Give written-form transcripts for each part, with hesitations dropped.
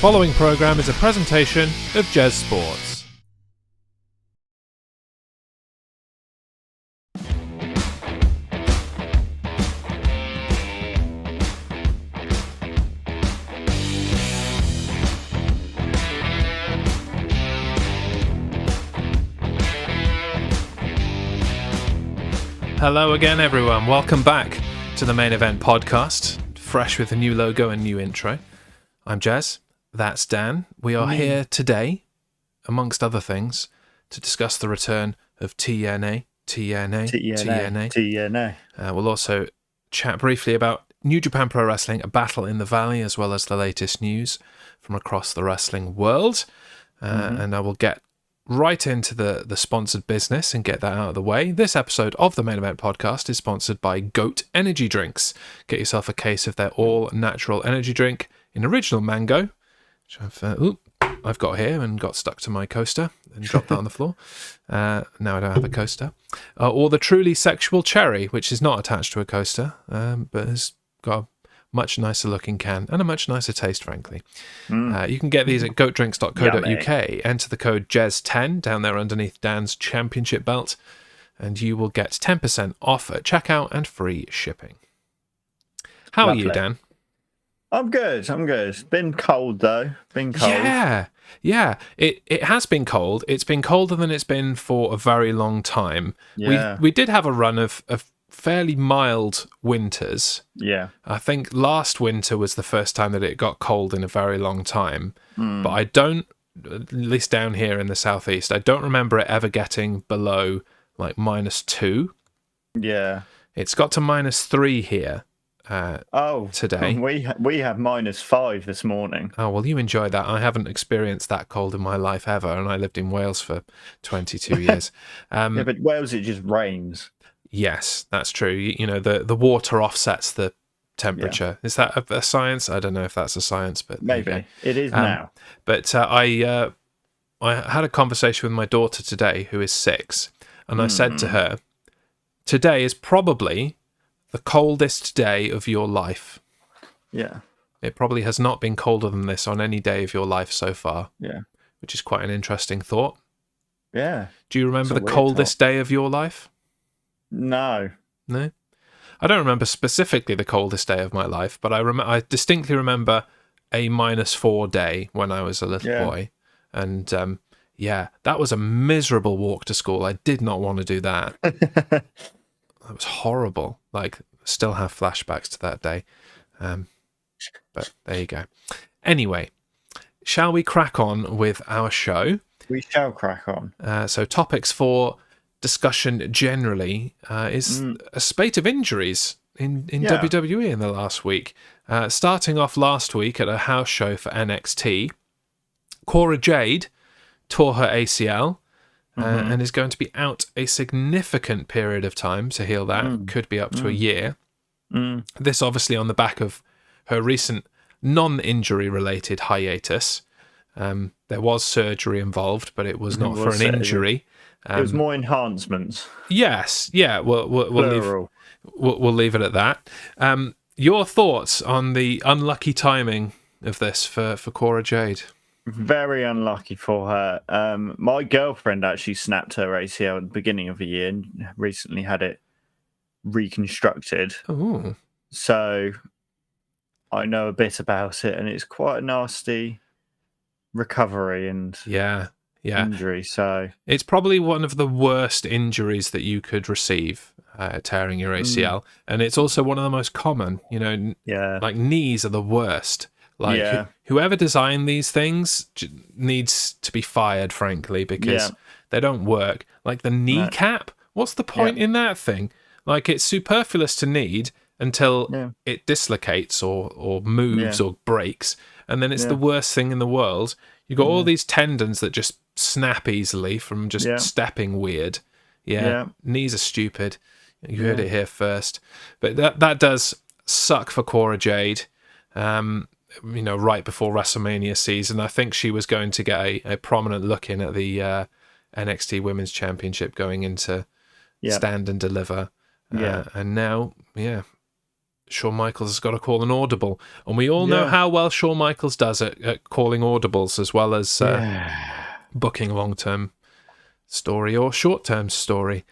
following program is a presentation of Jez Sports. Hello again, everyone. Welcome back to the Main Event podcast, fresh with a new logo and new intro. I'm Jez. That's Dan. We are here today, amongst other things, to discuss the return of TNA. We'll also chat briefly about New Japan Pro Wrestling, a battle in the valley, as well as the latest news from across the wrestling world. And I will get right into the sponsored business and get that out of the way. This episode of the Main Event podcast is sponsored by Goat Energy Drinks. Get yourself a case of their all-natural energy drink in original mango, which I've got here and got stuck to my coaster and dropped that on the floor. Now I don't have a coaster. Or the truly sexual cherry, which is not attached to a coaster, but has got a much nicer looking can and a much nicer taste, frankly. You can get these at goatdrinks.co.uk. Enter the code JEZ10 down there underneath Dan's championship belt, and you will get 10% off at checkout and free shipping. How are you, Dan? I'm good. It's been cold, though. Yeah. It has been cold. It's been colder than it's been for a very long time. Yeah. We did have a run of fairly mild winters. Yeah. I think last winter was the first time that it got cold in a very long time. But I don't, at least down here in the southeast, I don't remember it ever getting below like -2. Yeah. It's got to -3 here. Today we have -5 this morning. Oh, well, you enjoy that. I haven't experienced that cold in my life ever, and I lived in Wales for 22 years. Yeah, but Wales, it just rains. Yes, that's true. You know, the water offsets the temperature. Yeah. Is that a science? I don't know if that's a science, but maybe it is now. But I had a conversation with my daughter today, who is 6, and I said to her, today is probably the coldest day of your life. Yeah. It probably has not been colder than this on any day of your life so far. Yeah. Which is quite an interesting thought. Yeah. Do you remember the coldest day of your life? No. No? I don't remember specifically the coldest day of my life, but I distinctly remember a -4 day when I was a little boy. And that was a miserable walk to school. I did not want to do that. That was horrible. Like, still have flashbacks to that day. But there you go. Anyway, shall we crack on with our show? We shall crack on. So topics for discussion generally is a spate of injuries in WWE in the last week. Starting off last week at a house show for NXT, Cora Jade tore her ACL. And is going to be out a significant period of time to heal that. Could be up to a year. This obviously on the back of her recent non-injury related hiatus. There was surgery involved, but it was not for an injury. It was more enhancements. Yes, yeah. We'll leave it at that. Your thoughts on the unlucky timing of this for Cora Jade? Very unlucky for her. My girlfriend actually snapped her ACL at the beginning of the year and recently had it reconstructed. Ooh. So I know a bit about it, and it's quite a nasty recovery and injury. So it's probably one of the worst injuries that you could receive, tearing your ACL, and it's also one of the most common. You know, like knees are the worst. Like, whoever designed these things needs to be fired, frankly, because they don't work. Like the kneecap, what's the point in that thing? Like, it's superfluous to need until it dislocates or moves or breaks, and then it's the worst thing in the world. You've got all these tendons that just snap easily from just stepping weird. Knees are stupid. You heard it here first. But that does suck for Cora Jade. Right before WrestleMania season, I think she was going to get a prominent look in at the NXT Women's Championship going into Stand and Deliver. And now, Shawn Michaels has got to call an audible. And we all know how well Shawn Michaels does at calling audibles, as well as booking long-term story or short-term story.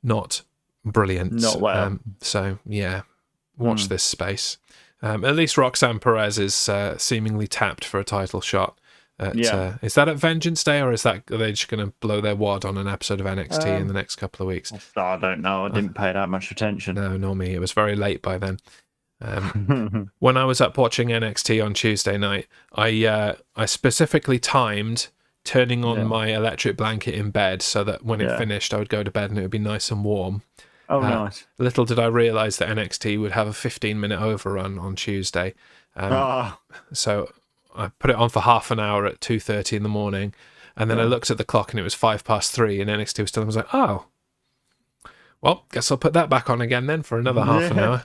Not brilliant. Not well. So, yeah, watch this space. At least Roxanne Perez is seemingly tapped for a title shot. Is that at Vengeance Day, or are they just going to blow their wad on an episode of NXT in the next couple of weeks? I don't know. I didn't pay that much attention. No, nor me. It was very late by then. When I was up watching NXT on Tuesday night, I specifically timed turning on my electric blanket in bed so that when it finished, I would go to bed and it would be nice and warm. Oh, nice. Little did I realise that NXT would have a 15-minute overrun on Tuesday. So I put it on for half an hour at 2:30 in the morning, and then I looked at the clock and it was 3:05, and NXT was still. I was like, oh, well, guess I'll put that back on again then for another half an hour.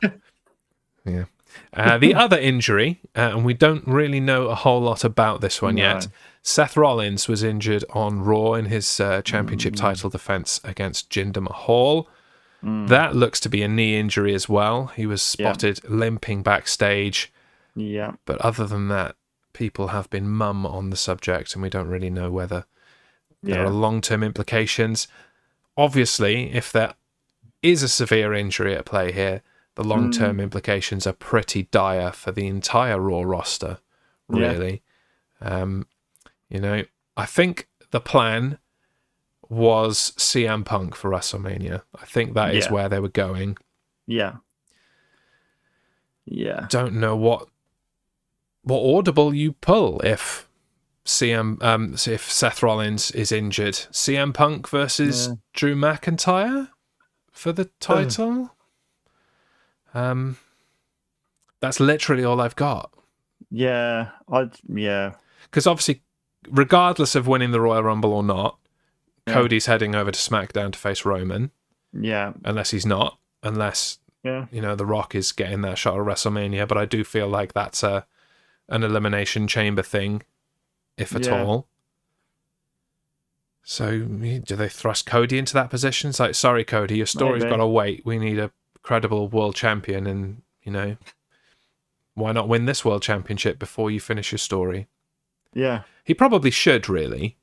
The other injury, and we don't really know a whole lot about this one yet. Seth Rollins was injured on Raw in his championship title defense against Jinder Mahal. That looks to be a knee injury as well. He was spotted limping backstage. Yeah. But other than that, people have been mum on the subject, and we don't really know whether there are long-term implications. Obviously, if there is a severe injury at play here, the long-term implications are pretty dire for the entire Raw roster, really. I think the plan was CM Punk for WrestleMania. I think that is where they were going. Yeah. Don't know what audible you pull if if Seth Rollins is injured. CM Punk versus Drew McIntyre for the title. That's literally all I've got. Because obviously, regardless of winning the Royal Rumble or not, Cody's heading over to SmackDown to face Roman. Yeah. Unless he's not. Unless, The Rock is getting that shot at WrestleMania. But I do feel like that's an Elimination Chamber thing, if at all. So, do they thrust Cody into that position? It's like, sorry, Cody, your story's got to wait. We need a credible world champion, and, why not win this world championship before you finish your story? Yeah. He probably should, really.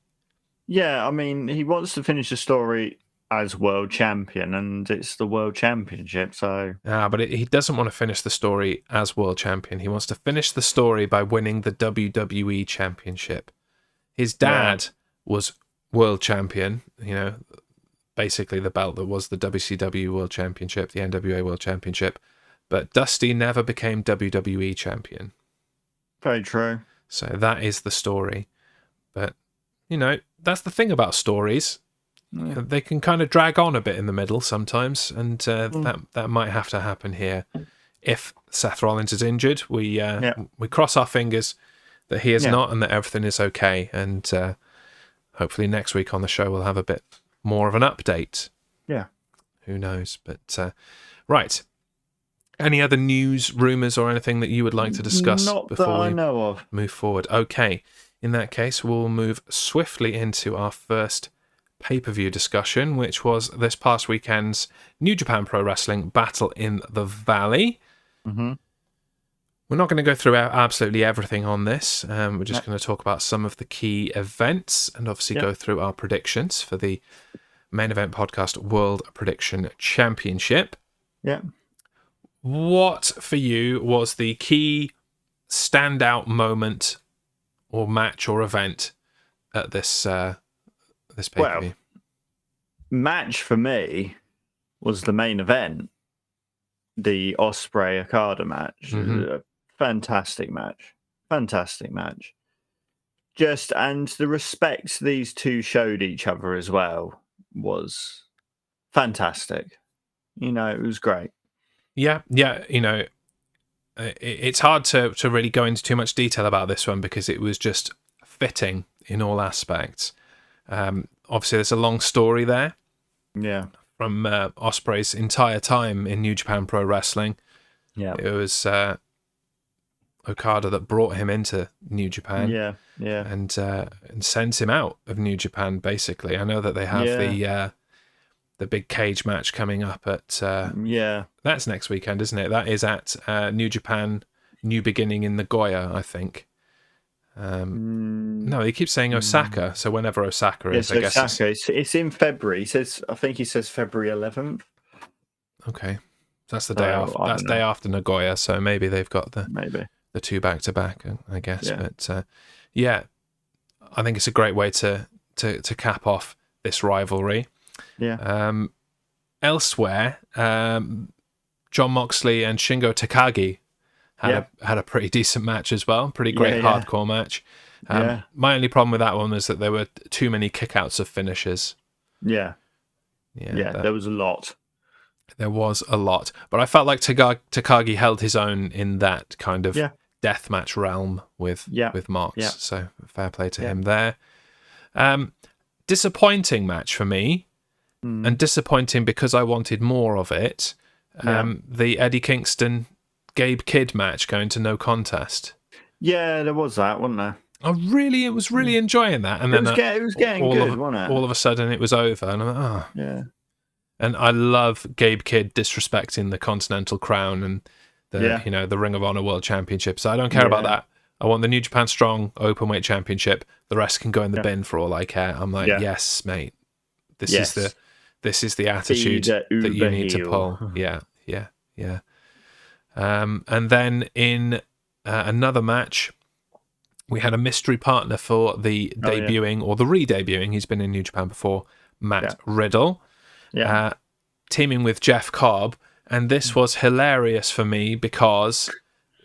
Yeah, I mean, he wants to finish the story as world champion, and it's the world championship, so... But he doesn't want to finish the story as world champion. He wants to finish the story by winning the WWE championship. His dad was world champion, basically the belt that was the WCW world championship, the NWA world championship, but Dusty never became WWE champion. Very true. So that is the story. But, that's the thing about stories. They can kind of drag on a bit in the middle sometimes, and that might have to happen here. If Seth Rollins is injured, we cross our fingers that he is not, and that everything is okay. And hopefully next week on the show we'll have a bit more of an update. Yeah. Who knows? But right. Any other news, rumours, or anything that you would like to discuss before we move forward? Okay. In that case, we'll move swiftly into our first pay-per-view discussion, which was this past weekend's New Japan Pro Wrestling Battle in the Valley. Mm-hmm. We're not going to go through absolutely everything on this. We're just going to talk about some of the key events and obviously go through our predictions for the Main Event Podcast World Prediction Championship. Yeah. What, for you, was the key standout moment or match or event at this pay-per-view? Well, match for me was the main event, the Ospreay Okada match. Mm-hmm. Fantastic match. And the respect these two showed each other as well was fantastic. It was great. Yeah. It's hard to really go into too much detail about this one because it was just fitting in all aspects. Obviously, there's a long story there. Yeah. From Ospreay's entire time in New Japan Pro Wrestling. Yeah. It was Okada that brought him into New Japan. Yeah. And sent him out of New Japan, basically. I know that they have the big cage match coming up at that's next weekend, isn't it? That is at New Japan New Beginning in Nagoya, I think. No, he keeps saying Osaka, so whenever Osaka is, I guess Osaka. It's in February. I think he says February 11th. Okay, that's the day after. That's day after Nagoya, so maybe they've got the two back to back, I guess. Yeah. But yeah, I think it's a great way to cap off this rivalry. Yeah. Elsewhere, John Moxley and Shingo Takagi had a pretty decent match as well. Pretty great hardcore match. My only problem with that one was that there were too many kickouts of finishes. Yeah, there was a lot. There was a lot, but I felt like Takagi held his own in that kind of deathmatch realm with Mox. Yeah. So fair play to him there. Disappointing match for me, and disappointing because I wanted more of it. The Eddie Kingston Gabe Kidd match going to no contest. Yeah, there was that, wasn't there? I was really enjoying that, and then it was getting good, wasn't it? All of a sudden, it was over, and I'm like, yeah. And I love Gabe Kidd disrespecting the Continental Crown and the Ring of Honor World Championship. So I don't care about that. I want the New Japan Strong Openweight Championship. The rest can go in the bin for all I care. I'm like, yes, mate. This is the attitude that you need to pull. Yeah. And then in another match, we had a mystery partner for the debuting or the re-debuting. He's been in New Japan before. Matt Riddle. Teaming with Jeff Cobb, and this was hilarious for me because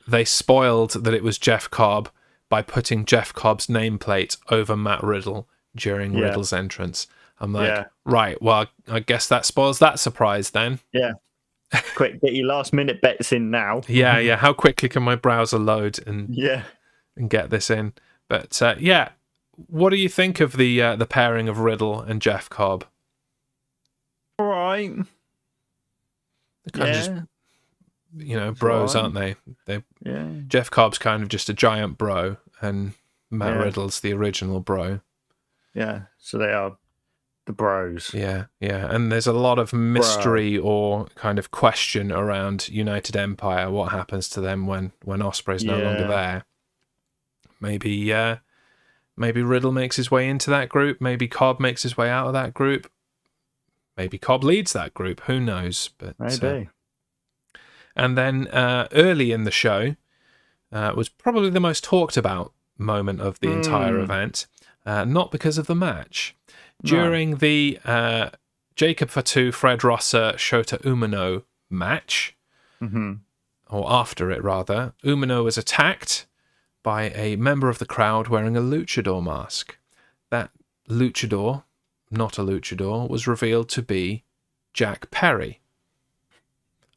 they spoiled that it was Jeff Cobb by putting Jeff Cobb's nameplate over Matt Riddle during Riddle's entrance. I'm like, right, well, I guess that spoils that surprise then. Yeah. Quick, get your last minute bets in now. Yeah. How quickly can my browser load and get this in? But what do you think of the pairing of Riddle and Jeff Cobb? All right. They're kind of just, bros, aren't they? Jeff Cobb's kind of just a giant bro, and Matt Riddle's the original bro. Yeah, so they are the bros. Yeah. And there's a lot of mystery or kind of question around United Empire. What happens to them when Ospreay's no longer there? Maybe Riddle makes his way into that group. Maybe Cobb makes his way out of that group. Maybe Cobb leads that group. Who knows? But maybe. And then early in the show was probably the most talked about moment of the entire event. Not because of the match. During the Jacob Fatu, Fred Rosser, Shota Umino match, or after it rather, Umino was attacked by a member of the crowd wearing a luchador mask. That luchador, not a luchador, was revealed to be Jack Perry.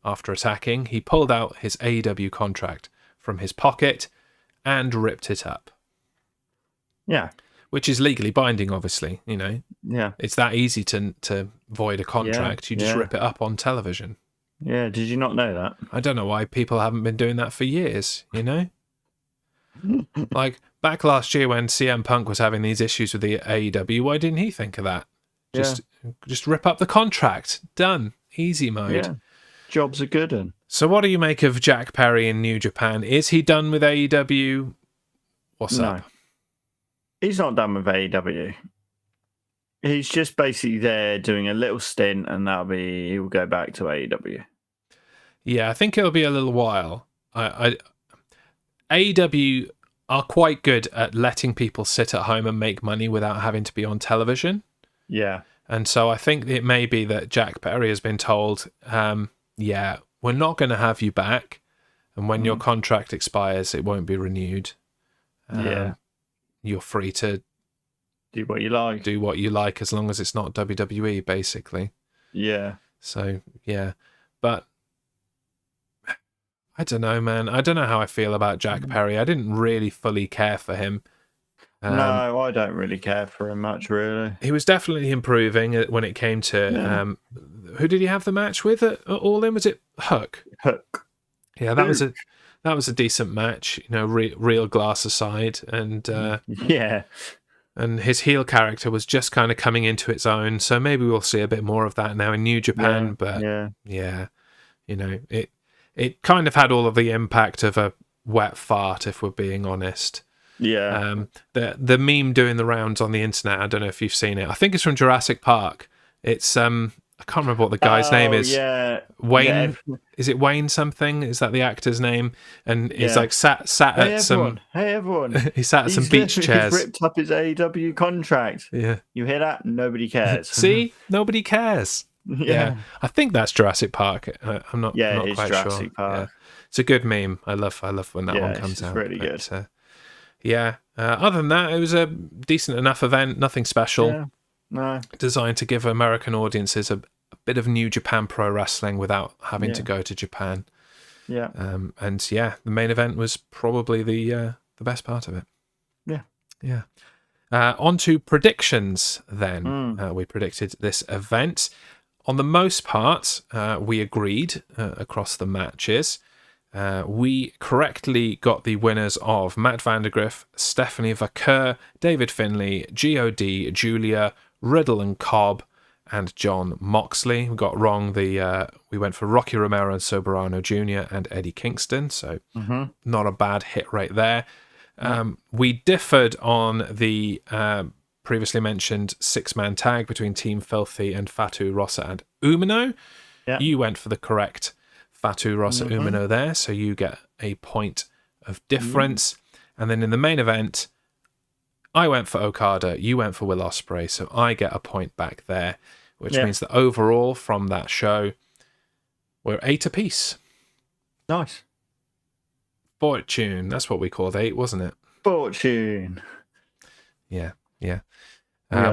After attacking, he pulled out his AEW contract from his pocket and ripped it up. Yeah. Which is legally binding, obviously, Yeah. It's that easy to void a contract. You just rip it up on television. Yeah, did you not know that? I don't know why people haven't been doing that for years, Like, back last year when CM Punk was having these issues with the AEW, why didn't he think of that? Just rip up the contract. Done. Easy mode. Yeah. Jobs are good. And so what do you make of Jack Perry in New Japan? Is he done with AEW? What's up? He's not done with AEW. He's just basically there doing a little stint, and he'll go back to AEW. Yeah, I think it'll be a little while. AEW are quite good at letting people sit at home and make money without having to be on television. Yeah. And so I think it may be that Jack Perry has been told, we're not going to have you back. And when your contract expires, it won't be renewed. You're free to do what you like. As long as it's not WWE, basically. Yeah. So, but I don't know, man. I don't know how I feel about Jack Perry. I didn't really fully care for him. No, I don't really care for him much, really. He was definitely improving when it came to who did he have the match with at All In? Was it Hook? Hook. Yeah, that was a decent match. Real glass aside, and and his heel character was just kind of coming into its own. So maybe we'll see a bit more of that now in New Japan. But yeah, you know, it kind of had all of the impact of a wet fart, if we're being honest. Yeah. The meme doing the rounds on the internet, I don't know if you've seen it. I think it's from Jurassic Park. It's I can't remember what the guy's name is. Yeah. Wayne, is it Wayne something? Is that the actor's name? And he's like sat Hey, at some. Hey everyone! He sat at some beach chairs. He's ripped up his AEW contract. Yeah, you hear that? Nobody cares. See, nobody cares. Yeah, I think that's Jurassic Park. I'm not. Yeah, not it's quite Jurassic sure. Park. Yeah. It's a good meme. I love when that one comes out. Really good. Yeah. Other than that, it was a decent enough event. Nothing special. Yeah. No. Designed to give American audiences a bit of New Japan Pro Wrestling without having to go to Japan. Yeah. And yeah, the main event was probably the best part of it. Yeah. Yeah. On to predictions then. We predicted this event. On the most part, we agreed across the matches. We correctly got the winners of Matt Vandergriff, Stephanie Vaquer, David Finlay, G.O.D., Julia, Riddle and Cobb, and John Moxley. We got wrong we went for Rocky Romero and Soberano Jr. and Eddie Kingston, so not a bad hit rate there. We differed on the previously mentioned six-man tag between Team Filthy and Fatu, Rossa and Umino. Yeah. You went for the correct Fatu, Rossa, Umino there, so you get a point of difference. And then in the main event, I went for Okada, you went for Will Ospreay, so I get a point back there, which means that overall from that show, we're 8 apiece. Nice. Fortune, that's what we called 8, wasn't it? Fortune. Yeah.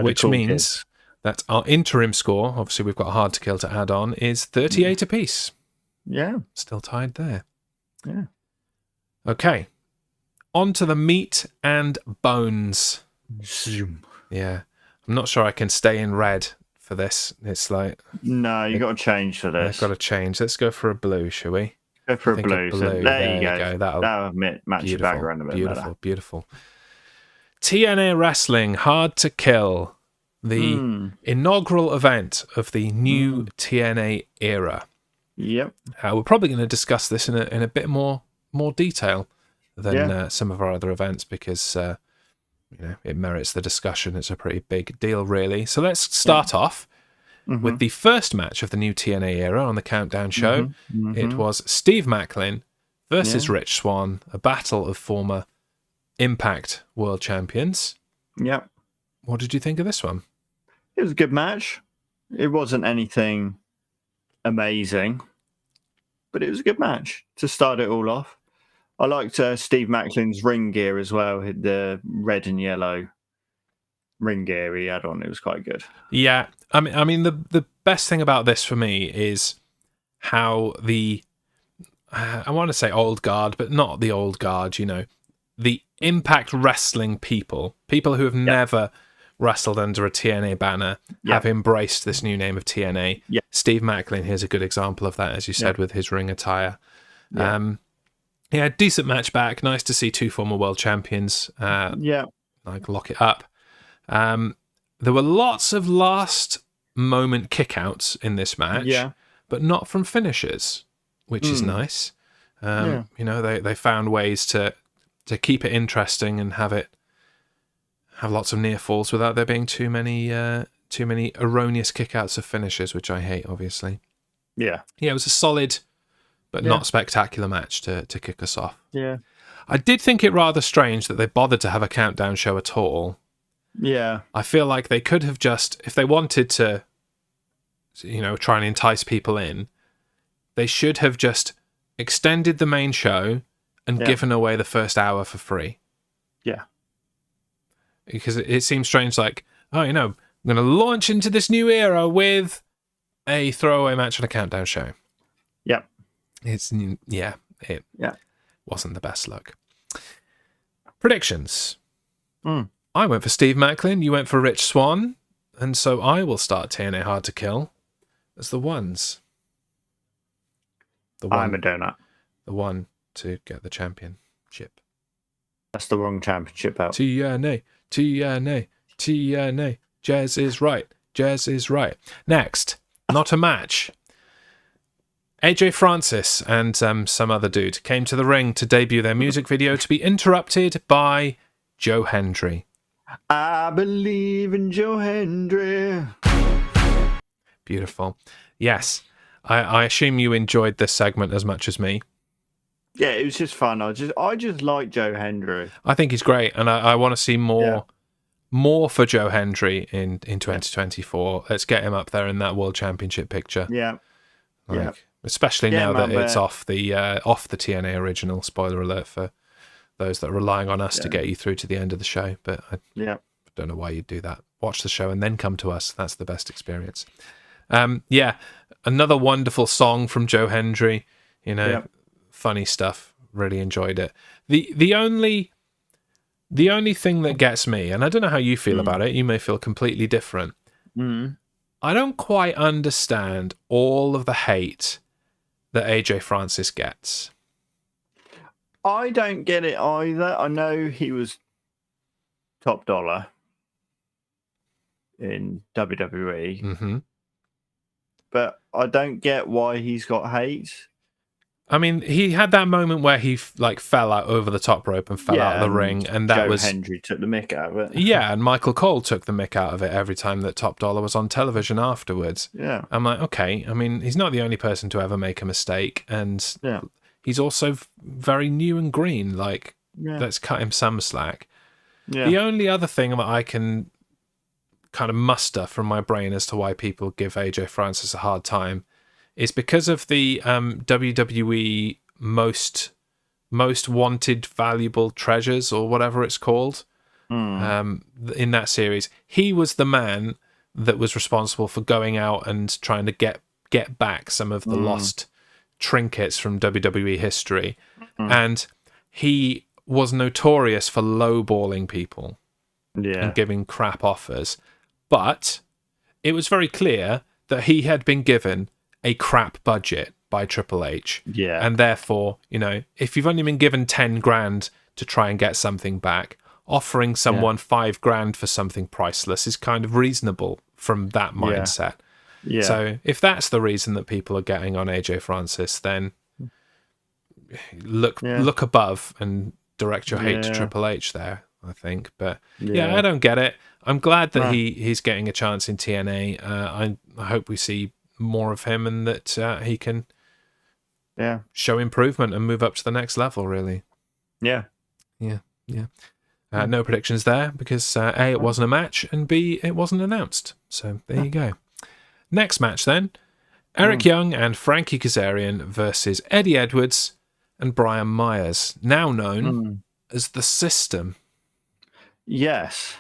Which cool means kids. that our interim score, obviously we've got Hard to Kill to add on, is 38 apiece. Yeah. Still tied there. Yeah. Okay. On to the meat and bones. Zoom. Yeah. I'm not sure I can stay in red for this. It's like... No, you got to change for this. I've got to change. Let's go for a blue, shall we? Go for a blue. So there you go. That'll match your background a bit better. Beautiful. TNA Wrestling, Hard to Kill. The inaugural event of the new TNA era. Yep. We're probably going to discuss this in a bit more detail than some of our other events because it merits the discussion. It's a pretty big deal, really. So let's start off with the first match of the new TNA era on the Countdown show. It was Steve Macklin versus Rich Swann, a battle of former Impact World Champions. Yep. What did you think of this one? It was a good match. It wasn't anything amazing, but it was a good match to start it all off. I liked Steve Macklin's ring gear as well, the red and yellow ring gear he had on. It was quite good. Yeah, I mean the best thing about this for me is how I want to say old guard, but not the old guard. The Impact Wrestling people who have never wrestled under a TNA banner have embraced this new name of TNA. Yeah. Steve Macklin here's a good example of that, as you said, with his ring attire. Decent match back. Nice to see two former world champions. Lock it up. There were lots of last moment kickouts in this match, but not from finishers, which is nice. They found ways to keep it interesting and have lots of near falls without there being too many erroneous kickouts of finishers, which I hate, obviously. Yeah, it was a solid but not spectacular match to kick us off. Yeah, I did think it rather strange that they bothered to have a countdown show at all. Yeah, I feel like they could have just, if they wanted to, try and entice people in, they should have just extended the main show and given away the first hour for free. Yeah. Because it seems strange, like, I'm going to launch into this new era with a throwaway match on a countdown show. Yep. It wasn't the best look. Predictions. I went for Steve Macklin, you went for Rich Swann, and so I will start TNA Hard to Kill as the ones. I'm a donut. The one to get the championship. That's the wrong championship out. TNA. TNA, TNA. Jez is right. Jez is right. Next, not a match. AJ Francis and some other dude came to the ring to debut their music video to be interrupted by Joe Hendry. I believe in Joe Hendry. Beautiful. Yes. I assume you enjoyed this segment as much as me. Yeah, it was just fun. I just like Joe Hendry. I think he's great, and I want to see more for Joe Hendry in 2024. Let's get him up there in that World Championship picture. Yeah. Especially now that it's off the TNA original. Spoiler alert for those that are relying on us to get you through to the end of the show. But I don't know why you'd do that. Watch the show and then come to us. That's the best experience. Another wonderful song from Joe Hendry. Funny stuff. Really enjoyed it. The only thing that gets me, and I don't know how you feel about it, you may feel completely different. I don't quite understand all of the hate that AJ Francis gets. I don't get it either. I know he was top dollar in WWE, but I don't get why he's got hate. I mean, he had that moment where he fell out over the top rope and fell out of the ring, and that Joe was Hendry took the mick out of it. Yeah, and Michael Cole took the mick out of it every time that Top Dollar was on television afterwards. Yeah, I'm like, okay. I mean, he's not the only person to ever make a mistake, and he's also very new and green. Let's cut him some slack. Yeah. The only other thing that I can kind of muster from my brain as to why people give AJ Francis a hard time is because of the WWE most wanted valuable treasures, or whatever it's called, in that series. He was the man that was responsible for going out and trying to get back some of the lost trinkets from WWE history. And he was notorious for lowballing people and giving crap offers. But it was very clear that he had been given a crap budget by Triple H. Yeah. And therefore, if you've only been given 10 grand to try and get something back, offering someone 5 grand for something priceless is kind of reasonable from that mindset. Yeah. So if that's the reason that people are getting on AJ Francis, then look above and direct your hate to Triple H there, I think. But I don't get it. I'm glad that he's getting a chance in TNA. I hope we see more of him, and that he can show improvement and move up to the next level, really. No predictions there because A, it wasn't a match, and B, it wasn't announced. So there you go. Next match then, Eric Young and Frankie Kazarian versus Eddie Edwards and Brian Myers, now known as The System. Yes.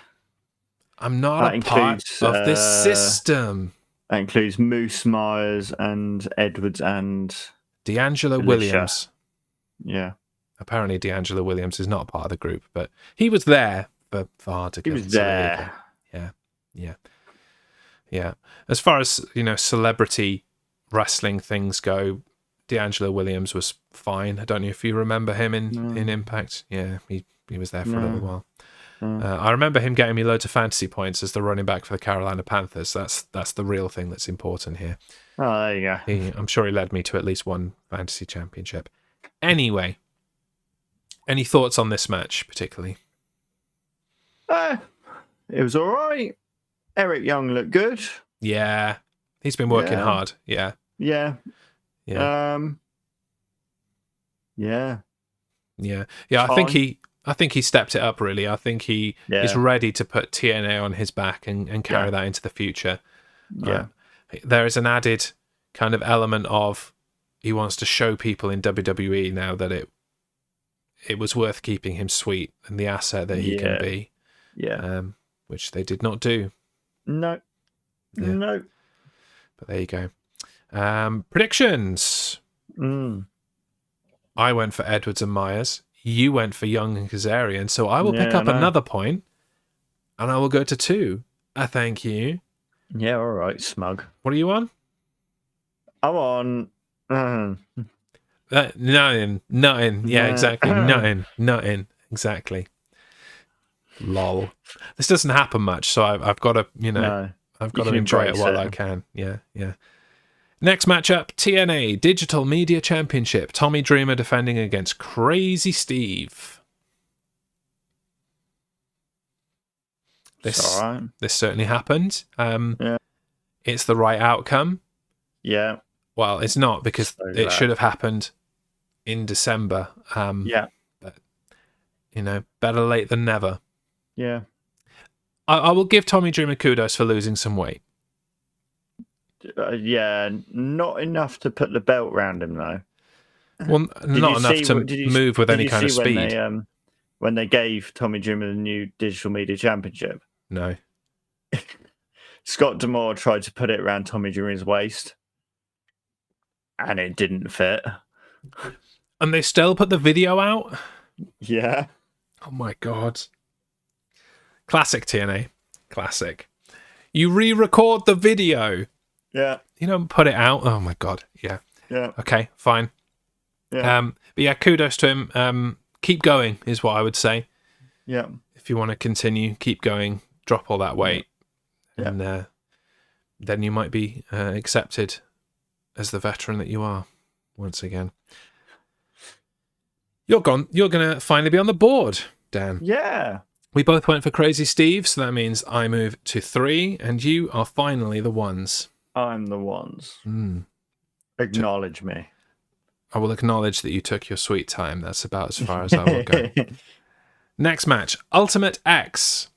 I'm not a part of this system. That includes Moose, Myers, and Edwards, and D'Angelo Williams. Yeah. Apparently D'Angelo Williams is not part of the group, but he was there for hard to go. He was there. Yeah. As far as, celebrity wrestling things go, D'Angelo Williams was fine. I don't know if you remember him in Impact. Yeah, he was there for a little while. I remember him getting me loads of fantasy points as the running back for the Carolina Panthers. That's the real thing that's important here. Oh, there you go. I'm sure he led me to at least one fantasy championship. Anyway, any thoughts on this match particularly? It was all right. Eric Young looked good. Yeah, he's been working hard. Yeah. I think he stepped it up, really. I think he is ready to put TNA on his back and carry that into the future. There is an added kind of element of he wants to show people in WWE now that it was worth keeping him sweet and the asset that he can be. Which they did not do. No. But there you go. Predictions. I went for Edwards and Myers. You went for Young and Kazarian, so I will pick up another point, and I will go to 2. Thank you. Yeah, all right, smug. What are you on? I'm on... Nothing. Yeah, exactly. Nothing. Exactly. Lol. This doesn't happen much, so I've got to, No, I've got you to can enjoy it embrace while it. I can. Yeah. Next matchup, TNA Digital Media Championship. Tommy Dreamer defending against Crazy Steve. It's all right. This certainly happened. Yeah. It's the right outcome. Yeah. Well, it's not, because So it glad. should have happened in December. Yeah. But, better late than never. Yeah. I will give Tommy Dreamer kudos for losing some weight. Yeah. Not enough to put the belt round him, though. Well, not enough to move with any kind of speed. When they gave Tommy Dreamer the new Digital Media Championship, No. Scott D'Amore tried to put it around Tommy Dreamer's waist, and it didn't fit. And they still put the video out? Yeah. Oh my God. Classic TNA. Classic. You re-record the video. Yeah. You don't put it out. Oh my God. Yeah. Yeah. Okay, fine. Yeah. But yeah, kudos to him. Keep going is what I would say. Yeah. If you want to continue, keep going. Drop all that weight. Yeah. And then you might be accepted as the veteran that you are once again. You're going to finally be on the board, Dan. Yeah. We both went for Crazy Steve, so that means I move to 3, and you are finally the ones. I'm the ones. Mm. Acknowledge me. I will acknowledge that you took your sweet time. That's about as far as I will go. Next match, Ultimate X.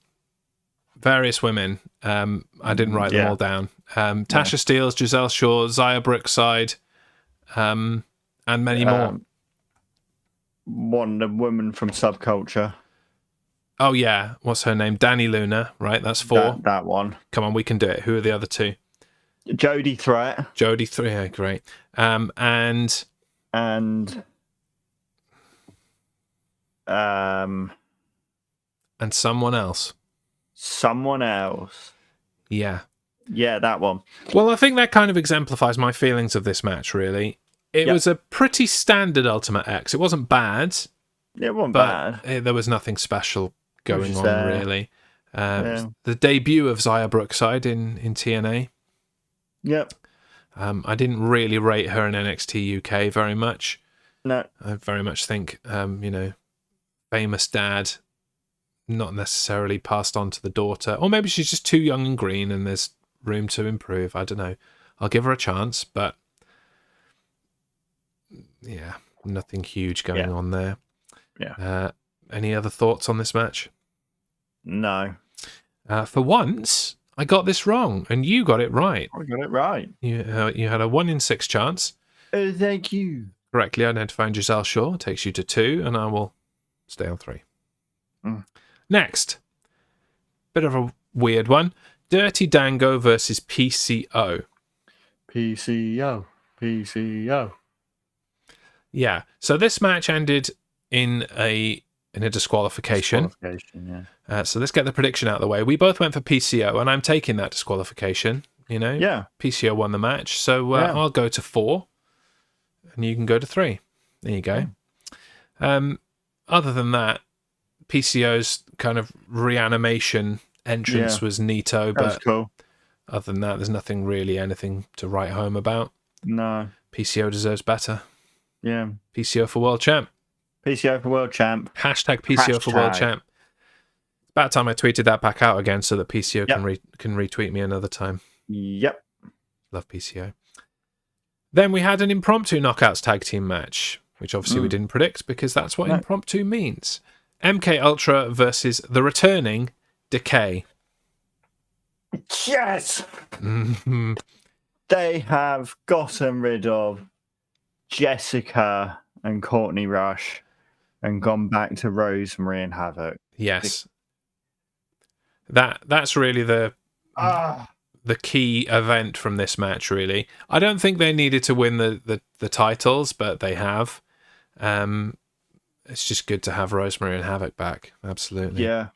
Various women. I didn't write them all down. Tasha Steelz, Giselle Shaw, Zaya Brookside, and many more. One, the woman from Subculture. Oh, yeah. What's her name? Danny Luna, right? That's 4. That one. Come on, we can do it. Who are the other 2? Jodie Threat. Jodie 3, yeah, great. And someone else. Someone else. Yeah. Yeah, that one. Well, I think that kind of exemplifies my feelings of this match, really. It was a pretty standard Ultimate X. It wasn't bad. It wasn't but bad. There was nothing special going on, really. The debut of Zaya Brookside in TNA. Yep. I didn't really rate her in NXT UK very much. No. I very much think, famous dad, not necessarily passed on to the daughter. Or maybe she's just too young and green and there's room to improve. I don't know. I'll give her a chance, but yeah, nothing huge going on there. Yeah. Any other thoughts on this match? No. For once, I got this wrong, and you got it right. I got it right. You had a 1 in 6 chance. Oh, thank you. Correctly identifying Giselle Shaw takes you to 2, and I will stay on 3. Next, bit of a weird one. Dirty Dango versus PCO. PCO. Yeah. So this match ended in a disqualification. So let's get the prediction out of the way. We both went for PCO, and I'm taking that disqualification. Yeah. PCO won the match, so I'll go to 4, and you can go to 3. There you go. Other than that, PCO's kind of reanimation entrance was neato, but That's cool. Other than that, there's anything to write home about. No. PCO deserves better. Yeah. PCO for world champ. PCO for world champ. Hashtag PCO for world champ. It's about time I tweeted that back out again so that PCO can retweet me another time. Yep. Love PCO. Then we had an impromptu knockouts tag team match, which obviously we didn't predict because that's what impromptu means. MK Ultra versus the returning Decay. Yes! They have gotten rid of Jessica and Courtney Rush and gone back to Rosemary and Havoc. Yes. That's really the key event from this match, really. I don't think they needed to win the titles, but they have. It's just good to have Rosemary and Havoc back. Absolutely. Yeah.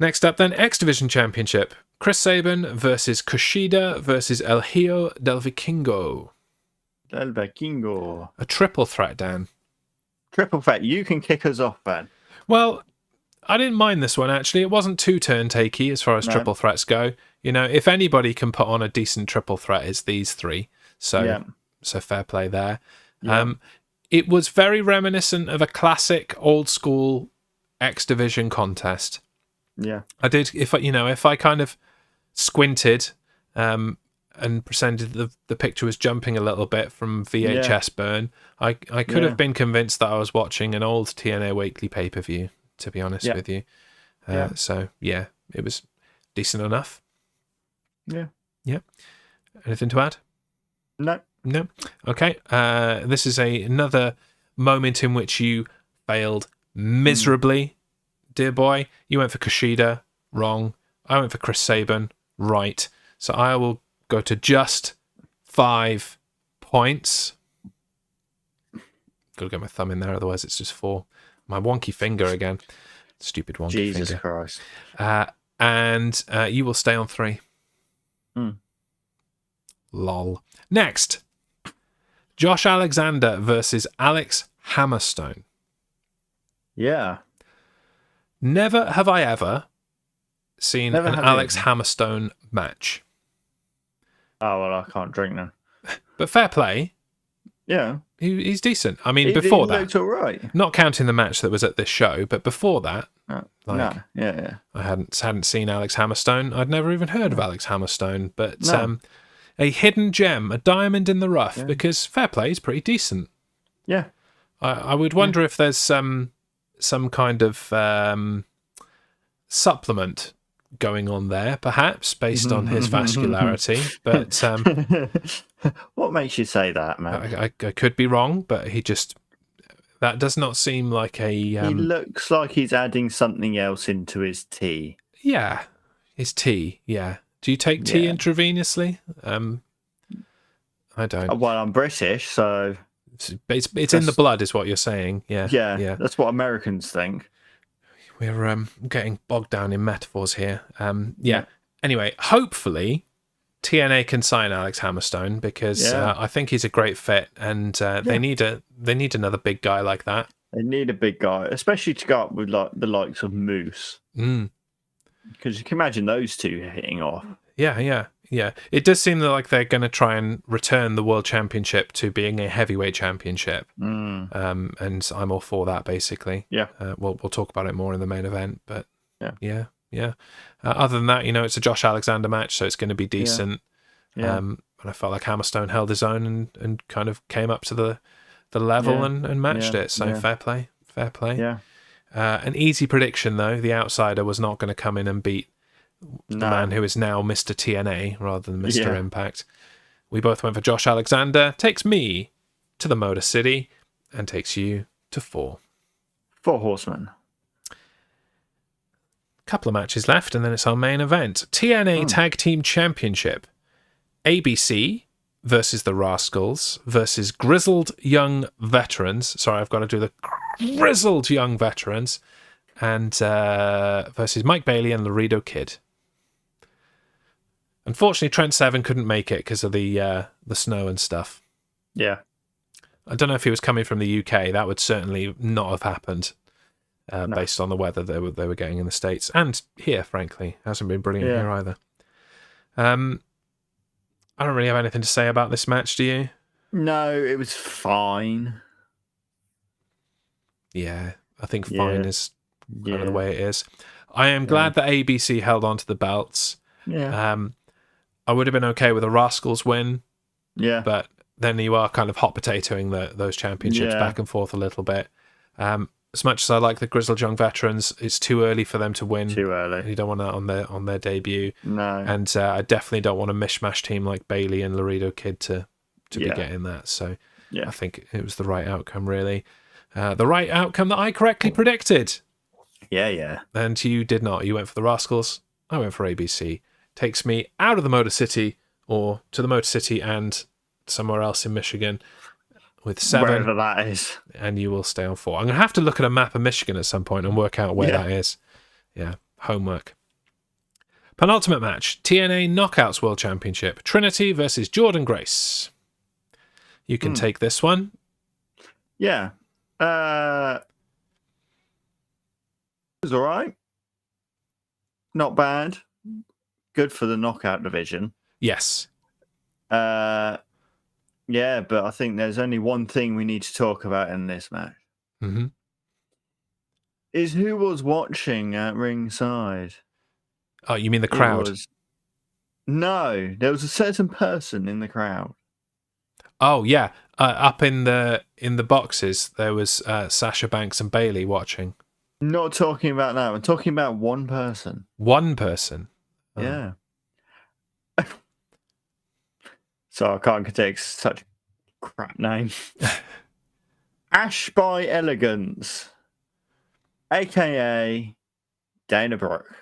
Next up, then, X Division Championship. Chris Sabin versus Kushida versus El Hijo del Vikingo. Del Vikingo. A triple threat, Dan. Triple threat. You can kick us off, Ben. Well, I didn't mind this one, actually. It wasn't too turn-takey as far as triple threats go. You know, if anybody can put on a decent triple threat, it's these three. So fair play there. Yeah. It was very reminiscent of a classic old-school X Division contest. Yeah. I did, if I kind of squinted and pretended the picture was jumping a little bit from VHS burn, I could have been convinced that I was watching an old TNA Weekly pay-per-view, to be honest with you. So, yeah, it was decent enough. Yeah. Yeah. Anything to add? No. No? Okay. This is another moment in which you failed miserably, dear boy. You went for Kushida. Wrong. I went for Chris Sabin. Right. So I will go to just 5 points. Got to get my thumb in there, otherwise it's just 4. My wonky finger again. Stupid wonky finger. Jesus Christ. And you will stay on 3. Lol. Next. Josh Alexander versus Alex Hammerstone. Yeah. Never have I ever seen an Alex Hammerstone match. Oh, well, I can't drink then. But fair play. Yeah. He's decent. I mean, before that. He looked all right. Not counting the match that was at this show, but before that. Yeah. I hadn't seen Alex Hammerstone. I'd never even heard of Alex Hammerstone. But a hidden gem, a diamond in the rough, because fair play, he's pretty decent. Yeah. I would wonder if there's some kind of supplement going on there, perhaps, based on his vascularity. But what makes you say that, man? I could be wrong, but that does not seem like a... he looks like he's adding something else into his tea. Yeah, his tea, yeah. Do you take tea intravenously? I don't. Well, I'm British, so... It's in the blood, is what you're saying. Yeah. That's what Americans think. We're getting bogged down in metaphors here. Anyway, hopefully TNA can sign Alex Hammerstone, because I think he's a great fit, and they need another big guy like that. They need a big guy, especially to go up with like the likes of Moose. Because you can imagine those two hitting off. Yeah. It does seem like they're going to try and return the World Championship to being a heavyweight championship. And I'm all for that, basically. Yeah. We'll talk about it more in the main event, but yeah. Other than that, it's a Josh Alexander match, so it's going to be decent. And I felt like Hammerstone held his own and kind of came up to the level and matched it. So fair play. Yeah. An easy prediction, though. The outsider was not going to come in and beat the man who is now Mr. TNA rather than Mr. Impact. We both went for Josh Alexander. Takes me to the Motor City and takes you to 4. 4 Horsemen. Couple of matches left, and then it's our main event. TNA Tag Team Championship. ABC versus the Rascals versus Grizzled Young Veterans. Sorry, I've got to do the Grizzled Young Veterans. And versus Mike Bailey and Laredo Kid. Unfortunately, Trent Seven couldn't make it because of the snow and stuff. Yeah. I don't know if he was coming from the UK. That would certainly not have happened based on the weather they were getting in the States. And here, frankly. Hasn't been brilliant here either. I don't really have anything to say about this match, do you? No, it was fine. Yeah, I think fine is kind of the way it is. I am glad that ABC held on to the belts. Yeah. I would have been okay with a Rascals win. Yeah. But then you are kind of hot potatoing those championships back and forth a little bit. As much as I like the Grizzled Young Veterans, it's too early for them to win. Too early. You don't want that on their debut. No. And I definitely don't want a mishmash team like Bailey and Laredo Kid to be getting that. So I think it was the right outcome, really. The right outcome that I correctly predicted. Yeah. And you did not. You went for the Rascals. I went for ABC. Takes me out of the Motor City, or to the Motor City and somewhere else in Michigan with 7. Wherever that is. And you will stay on 4. I'm going to have to look at a map of Michigan at some point and work out where that is. Yeah, homework. Penultimate match, TNA Knockouts World Championship. Trinity versus Jordan Grace. You can take this one. Yeah. was all right. Not bad. Good for the knockout division. Yes. Yeah, but I think there's only one thing we need to talk about in this match. Mm-hmm. Is who was watching at ringside. Oh, you mean the crowd? No, there was a certain person in the crowd. Oh yeah, up in the boxes there was Sasha Banks and Bailey watching. Not talking about that. I'm talking about one person. One person. Oh. Yeah. So I can't take such a crap name. Ash by Elegance, aka Dana Brooke.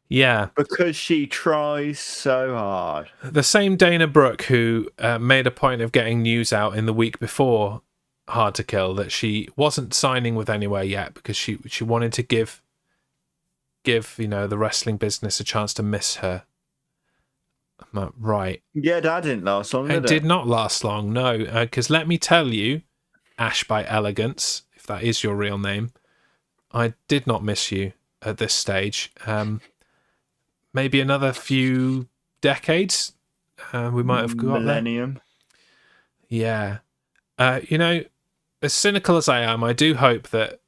Yeah. Because she tries so hard. The same Dana Brooke who made a point of getting news out in the week before Hard to Kill that she wasn't signing with anywhere yet because she wanted to give the wrestling business a chance to miss her. Right. Yeah, that didn't last long, It did not last long, no. Because let me tell you, Ash by Elegance, if that is your real name, I did not miss you at this stage. Maybe another few decades, we might have got millennium. There. Yeah. As cynical as I am, I do hope that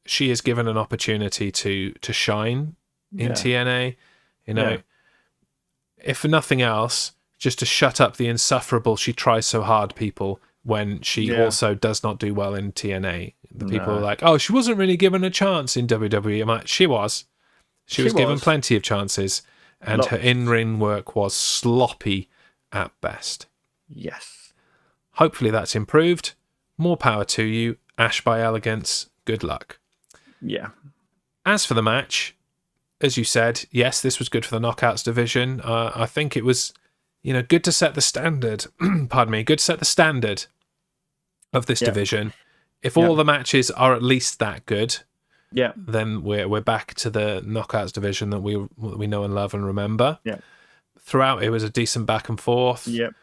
she is given an opportunity to shine in TNA. If for nothing else, just to shut up the insufferable she tries so hard people when she also does not do well in TNA. The people are like, oh, she wasn't really given a chance in WWE. I'm like, she was. She was given plenty of chances, and her in-ring work was sloppy at best. Yes. Hopefully that's improved. More power to you, Ash by Elegance. Good luck. Yeah. As for the match, as you said, yes, this was good for the Knockouts division. I think it was, good to set the standard. Pardon me, good to set the standard of this division. If all the matches are at least that good, then we're back to the Knockouts division that we know and love and remember. Yeah. Throughout, it was a decent back and forth. Yep.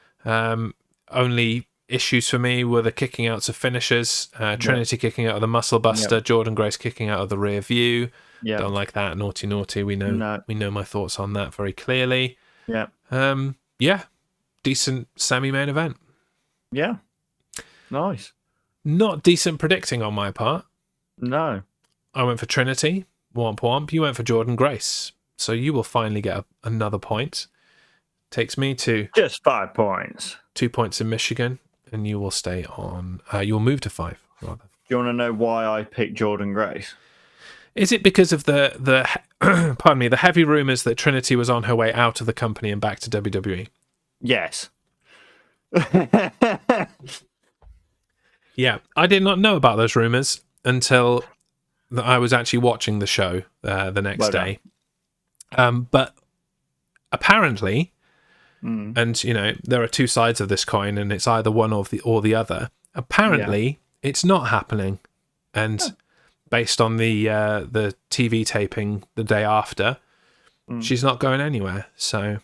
Only issues for me were the kicking outs of finishers, Trinity kicking out of the Muscle Buster, Jordan Grace kicking out of the rear view. Don't like that. Naughty. We know my thoughts on that very clearly. Yeah. Decent semi-main event. Yeah. Nice. Not decent predicting on my part. No. I went for Trinity. Womp womp. You went for Jordan Grace. So you will finally get another point. Takes me to just 5 points. 2 points in Michigan, and you will stay on. You'll move to 5 rather. Do you want to know why I picked Jordan Grace? Is it because of the pardon me, the heavy rumors that Trinity was on her way out of the company and back to WWE? Yes. Yeah, I did not know about those rumors until I was actually watching the show the next day. But apparently, and there are two sides of this coin, and it's either one or the other. Apparently, it's not happening, and based on the TV taping the day after, she's not going anywhere. So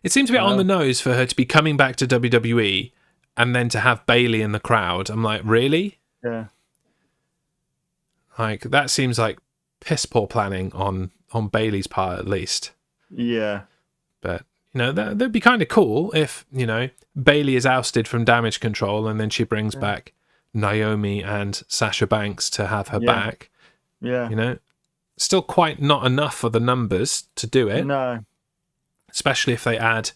it seems a bit on the nose for her to be coming back to WWE and then to have Bailey in the crowd. I'm like, really? Yeah. Like, that seems like piss poor planning on Bailey's part, at least. Yeah. But, that'd be kind of cool if, Bailey is ousted from Damage Control and then she brings back Naomi and Sasha Banks to have her back. Yeah. Still quite not enough for the numbers to do it. No. Especially if they add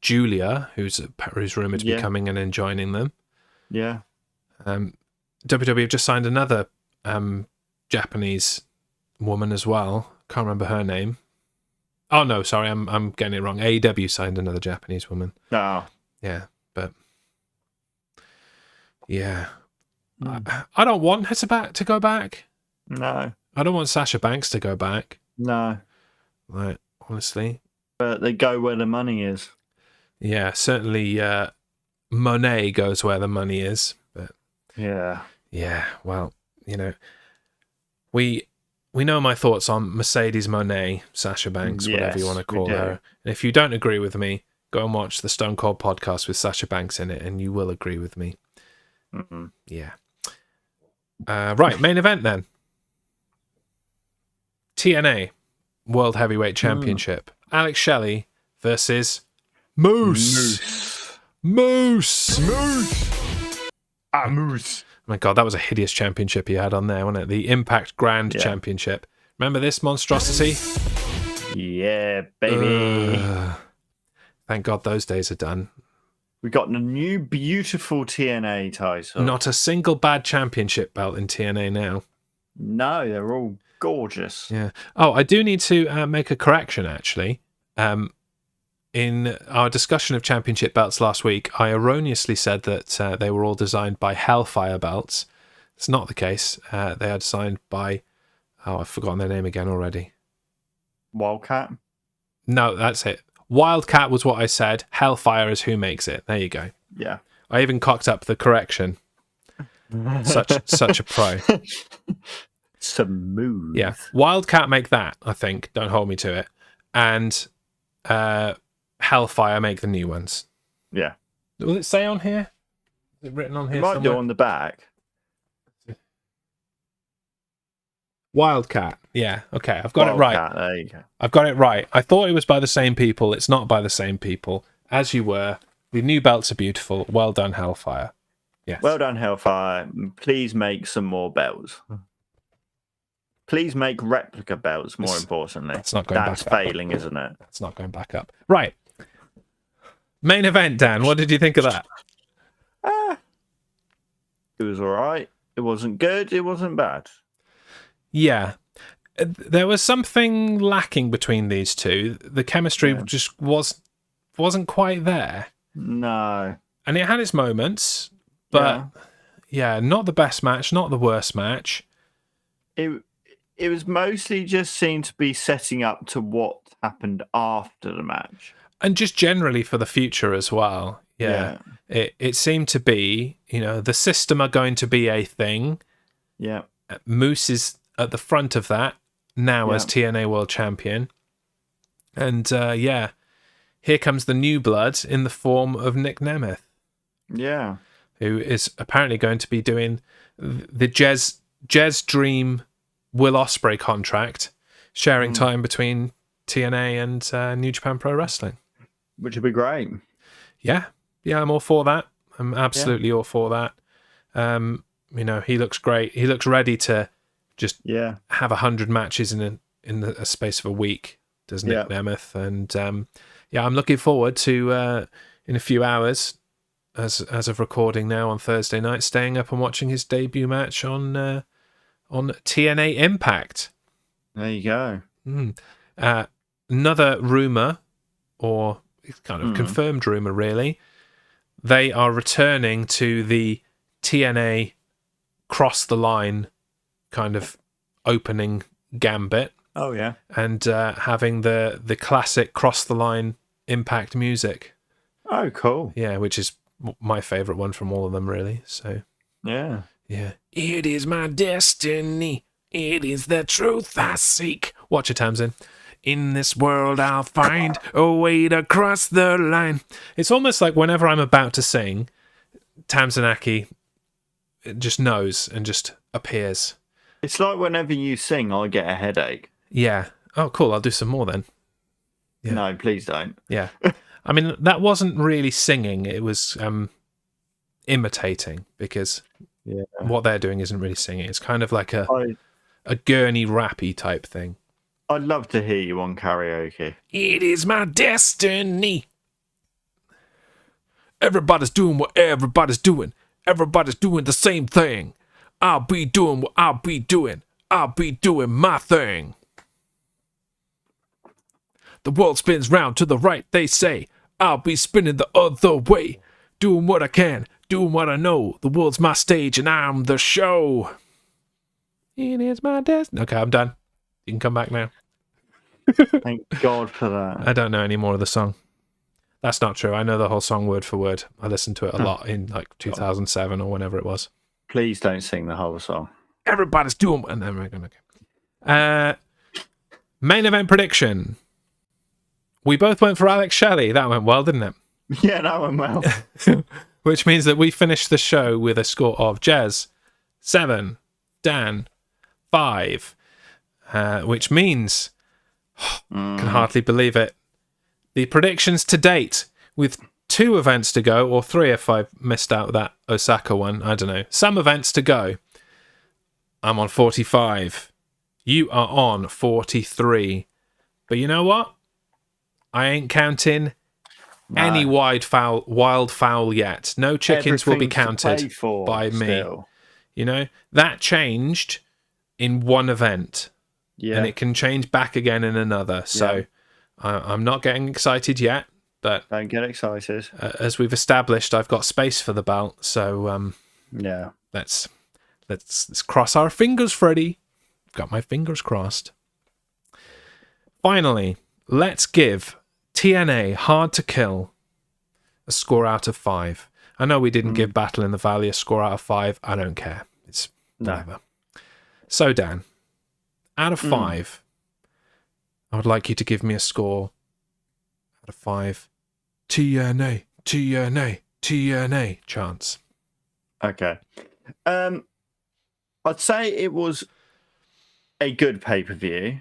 Julia, who's rumoured to be coming in and joining them. Yeah. WWE have just signed another Japanese woman as well. Can't remember her name. Oh no, sorry, I'm getting it wrong. AEW signed another Japanese woman. Oh. Yeah, but I don't want her to go back. No. I don't want Sasha Banks to go back. No. Like, honestly. But they go where the money is. Yeah, certainly Monet goes where the money is. But yeah, well, we know my thoughts on Mercedes Monet, Sasha Banks, whatever you want to call her. And if you don't agree with me, go and watch the Stone Cold podcast with Sasha Banks in it, and you will agree with me. Mm-mm. Yeah. Right, main event then. TNA World Heavyweight Championship. Alex Shelley versus Moose. Moose. Moose. My God, that was a hideous championship he had on there, wasn't it? The Impact Grand Championship. Remember this monstrosity? Yeah, baby. Thank God those days are done. We got the new beautiful TNA title. Not a single bad championship belt in TNA now. No, they're all gorgeous. Yeah. Oh, I do need to make a correction, actually. In our discussion of championship belts last week, I erroneously said that they were all designed by Hellfire belts. It's not the case. They are designed by... Oh, I've forgotten their name again already. Wildcat? No, that's it. Wildcat was what I said. Hellfire is who makes it. There you go. Yeah. I even cocked up the correction. Such a pro. Smooth. Yeah. Wildcat make that, I think. Don't hold me to it. And Hellfire make the new ones. Yeah. Will it say on here? Is it written on here It might somewhere? do on the back. Wildcat. Yeah. Okay. I've got it right. There you go. I've got it right. I thought it was by the same people. It's not by the same people. As you were. The new belts are beautiful. Well done, Hellfire. Yes. Well done, Hellfire. Please make some more belts. Please make replica belts, more importantly. That's not going That's back up. failing, isn't it? That's not going back up. Right. Main event, Dan. What did you think of that? It was all right. It wasn't good. It wasn't bad. Yeah. There was something lacking between these two. The chemistry just wasn't quite there. No. And it had its moments, but yeah, not the best match, not the worst match. It was mostly just seemed to be setting up to what happened after the match. And just generally for the future as well. Yeah. It seemed to be, the system are going to be a thing. Yeah. Moose is at the front of that now as TNA World Champion. And here comes the new blood in the form of Nick Nemeth. Yeah. Who is apparently going to be doing the Jez Dream Will Ospreay contract, sharing time between TNA and New Japan Pro Wrestling. Which would be great. Yeah, I'm all for that. I'm absolutely all for that. He looks great. He looks ready to just have 100 matches in a space of a week, does Nick Nemeth? And I'm looking forward to in a few hours, as of recording now on Thursday night, staying up and watching his debut match on TNA Impact. There you go. Another rumor, or kind of confirmed rumor, really. They are returning to the TNA cross the line kind of opening gambit. Oh yeah, and having the classic cross the line Impact music. Oh, cool. Yeah, which is my favorite one from all of them, really. So yeah. It is my destiny. It is the truth I seek. Watch it, Tamsin. In this world I'll find a way to cross the line. It's almost like whenever I'm about to sing, Tamsinaki just knows and just appears. It's like whenever you sing, I get a headache. Yeah. Oh, cool. I'll do some more then. Yeah. No, please don't. Yeah. I mean, that wasn't really singing. It was imitating, because what they're doing isn't really singing. It's kind of like a gurney rappy type thing. I'd love to hear you on karaoke. It is my destiny. Everybody's doing what everybody's doing. Everybody's doing the same thing. I'll be doing what I'll be doing. I'll be doing my thing. The world spins round to the right, they say. I'll be spinning the other way. Doing what I can, doing what I know. The world's my stage and I'm the show. It is my destiny. Okay, I'm done. You can come back now. Thank God for that. I don't know any more of the song. That's not true. I know the whole song word for word. I listened to it a lot in like 2007 or whenever it was. Please don't sing the whole song. Everybody's doing... And then we're going to... main event prediction. We both went for Alex Shelley. That went well, didn't it? Yeah, that went well. Which means that we finished the show with a score of Jez 7, Dan 5. which means, can hardly believe it, the predictions to date, with 2 events to go, or 3 if I've missed out that Osaka one, I don't know, some events to go. I'm on 45. You are on 43. But you know what? I ain't counting any wild fowl yet. No chickens will be counted by me. Still. You know, that changed in one event. Yeah. And it can change back again in another. So I'm not getting excited yet. But don't get excited. As we've established, I've got space for the belt. So let's cross our fingers, Freddie. Got my fingers crossed. Finally, let's give TNA Hard to Kill a score out of 5. I know we didn't give Battle in the Valley a score out of 5. I don't care. It's whatever. So, Dan, out of 5, I would like you to give me a score out of 5. TNA, TNA, TNA chance. Okay. I'd say it was a good pay-per-view.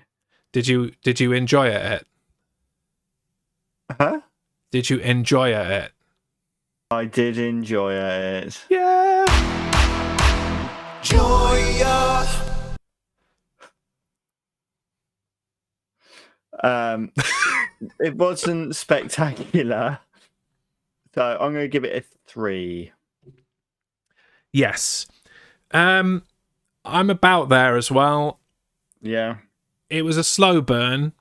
Did you enjoy it? Huh? Did you enjoy it? I did enjoy it. Yeah. Joya. It wasn't spectacular, so I'm going to give it a 3. Yes. I'm about there as well. Yeah. It was a slow burn.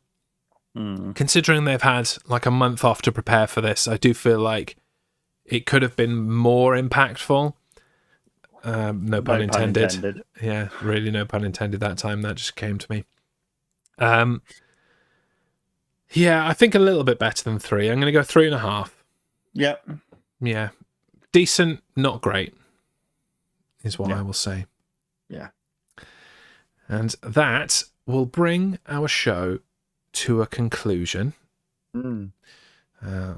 Considering they've had like a month off to prepare for this, I do feel like it could have been more impactful. No pun intended. Yeah, really no pun intended that time. That just came to me. Yeah, I think a little bit better than 3. I'm going to go 3.5. Yep. Yeah. Decent, not great, is what I will say. Yeah. And that will bring our show to a conclusion. I'm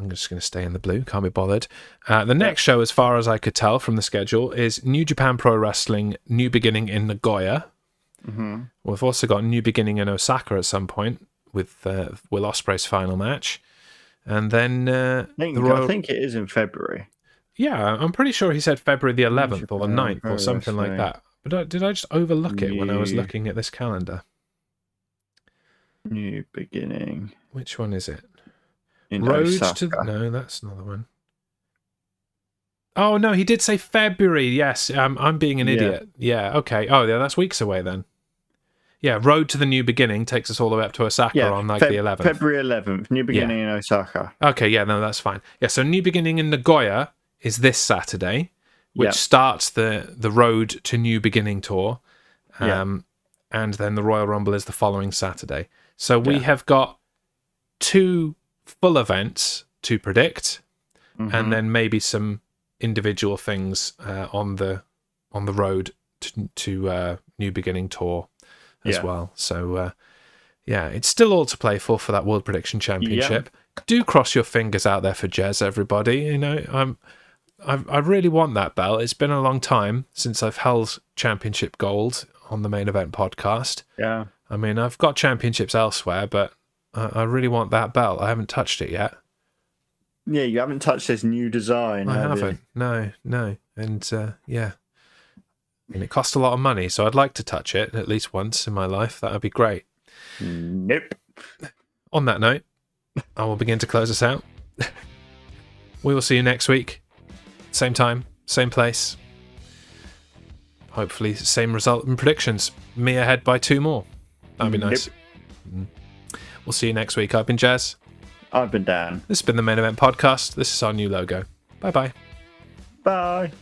just going to stay in the blue. Can't be bothered. The next show, as far as I could tell from the schedule, is New Japan Pro Wrestling New Beginning in Nagoya. We've also got New Beginning in Osaka at some point with Will Ospreay's final match. And then I think it is in February. Yeah, I'm pretty sure he said February the 11th or the 9th or something like that. But did I just overlook it when I was looking at this calendar? New Beginning. Which one is it? In Road Osaka. to... No, that's another one. Oh, no, he did say February. Yes, I'm being an idiot. Yeah, okay. Oh, yeah, that's weeks away then. Yeah, Road to the New Beginning takes us all the way up to Osaka on like the 11th. February 11th, New Beginning in Osaka. Okay, yeah, no, that's fine. Yeah, so New Beginning in Nagoya is this Saturday, which starts the Road to New Beginning tour. And then the Royal Rumble is the following Saturday. So we have got 2 full events to predict, and then maybe some individual things on the road to New Beginning tour as well. So it's still all to play for that World Prediction Championship. Do cross your fingers out there for Jez, everybody. You know, I really want that belt. It's been a long time since I've held championship gold on the Main Event podcast. Yeah. I mean, I've got championships elsewhere, but I really want that belt. I haven't touched it yet. Yeah, you haven't touched this new design. I haven't. No. And and it cost a lot of money, so I'd like to touch it at least once in my life. That would be great. Nope. On that note, I will begin to close us out. We will see you next week. Same time, same place. Hopefully, same result and predictions. Me ahead by 2 more. That'd be nice. We'll see you next week. I've been Jez. I've been Dan. This has been the Main Event Podcast. This is our new logo. Bye-bye. Bye.